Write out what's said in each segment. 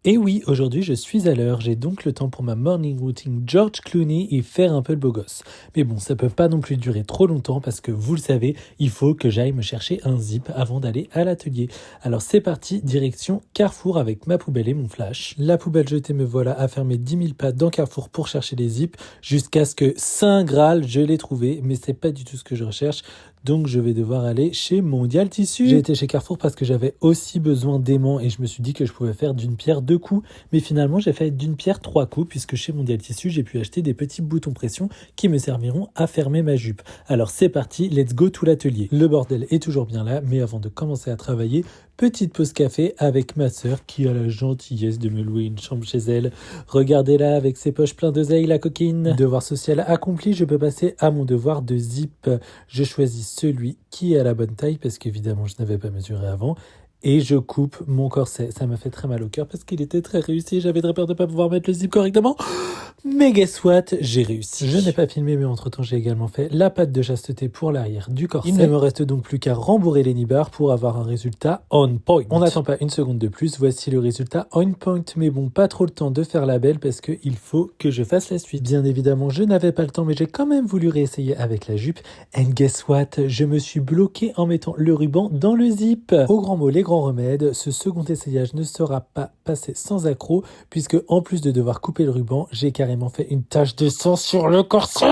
Et oui, aujourd'hui je suis à l'heure, j'ai donc le temps pour ma morning routine George Clooney et faire un peu le beau gosse. Mais bon, ça peut pas non plus durer trop longtemps parce que vous le savez, il faut que j'aille me chercher un zip avant d'aller à l'atelier. Alors c'est parti, direction Carrefour avec ma poubelle et mon flash. La poubelle jetée, me voilà à fermer 10 000 pas dans Carrefour pour chercher les zips jusqu'à ce que Saint Graal, je l'ai trouvé, mais c'est pas du tout ce que je recherche. Donc je vais devoir aller chez Mondial Tissu. J'ai été chez Carrefour parce que j'avais aussi besoin d'aimants et je me suis dit que je pouvais faire d'une pierre deux coups. Mais finalement j'ai fait d'une pierre trois coups puisque chez Mondial Tissu j'ai pu acheter des petits boutons pression qui me serviront à fermer ma jupe. Alors c'est parti, let's go tout l'atelier. Le bordel est toujours bien là, mais avant de commencer à travailler, petite pause café avec ma sœur qui a la gentillesse de me louer une chambre chez elle. Regardez-la avec ses poches pleines d'oseille, la coquine. Devoir social accompli, je peux passer à mon devoir de zip. Je choisis celui qui est à la bonne taille parce qu'évidemment je n'avais pas mesuré avant. Et je coupe mon corset. Ça m'a fait très mal au cœur parce qu'il était très réussi. J'avais très peur de ne pas pouvoir mettre le zip correctement. Mais guess what, j'ai réussi. Je n'ai pas filmé, mais entre-temps, j'ai également fait la patte de chasteté pour l'arrière du corset. Il ne me reste donc plus qu'à rembourrer les nibards pour avoir un résultat on point. On n'attend pas une seconde de plus. Voici le résultat on point. Mais bon, pas trop le temps de faire la belle parce qu'il faut que je fasse la suite. Bien évidemment, je n'avais pas le temps, mais j'ai quand même voulu réessayer avec la jupe. And guess what, je me suis bloqué en mettant le ruban dans le zip. Au grand mot, les grands remèdes, ce second essayage ne sera pas passé sans accroc puisque en plus de devoir couper le ruban, j'ai carrément fait une tache de sang sur le corset.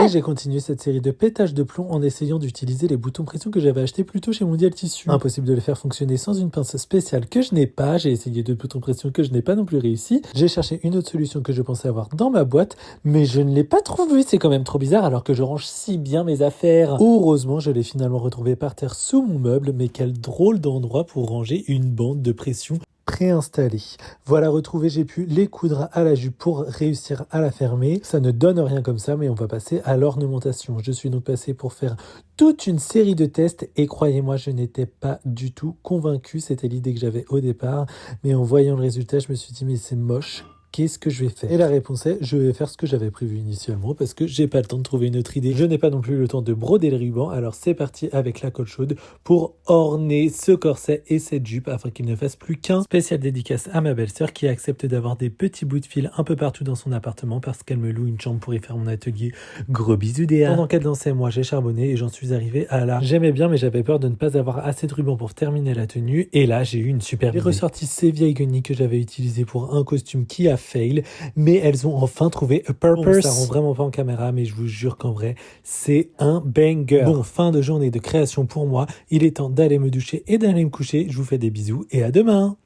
Et j'ai continué cette série de pétages de plomb en essayant d'utiliser les boutons pression que j'avais achetés plus tôt chez Mondial Tissu. Impossible de les faire fonctionner sans une pince spéciale que je n'ai pas. J'ai essayé deux boutons pression que je n'ai pas non plus réussi. J'ai cherché une autre solution que je pensais avoir dans ma boîte, mais je ne l'ai pas trouvée. C'est quand même trop bizarre alors que je range si bien mes affaires. Heureusement, je l'ai finalement retrouvée par terre sous mon meuble, mais quel drôle d'endroit pour ranger une bande de pression préinstallée. Voilà, retrouvé, j'ai pu les coudre à la jupe pour réussir à la fermer. Ça ne donne rien comme ça, mais on va passer à l'ornementation. Je suis donc passé pour faire toute une série de tests et croyez-moi, je n'étais pas du tout convaincu. C'était l'idée que j'avais au départ, mais en voyant le résultat, je me suis dit mais c'est moche. Qu'est-ce que je vais faire? Et la réponse est, je vais faire ce que j'avais prévu initialement parce que j'ai pas le temps de trouver une autre idée. Je n'ai pas non plus le temps de broder le ruban, alors c'est parti avec la colle chaude pour orner ce corset et cette jupe afin qu'il ne fasse plus qu'un. Spécial dédicace à ma belle-sœur qui accepte d'avoir des petits bouts de fil un peu partout dans son appartement parce qu'elle me loue une chambre pour y faire mon atelier. Gros bisous Déa. Pendant qu'elle dansait, moi j'ai charbonné et j'en suis arrivé à là. J'aimais bien mais j'avais peur de ne pas avoir assez de ruban pour terminer la tenue et là j'ai eu une super idée. J'ai ressorti ces vieilles guenilles que j'avais utilisées pour un costume qui a fail, mais elles ont enfin trouvé a purpose. Bon, ça rend vraiment pas en caméra, mais je vous jure qu'en vrai, c'est un banger. Bon, fin de journée de création pour moi. Il est temps d'aller me doucher et d'aller me coucher. Je vous fais des bisous et à demain.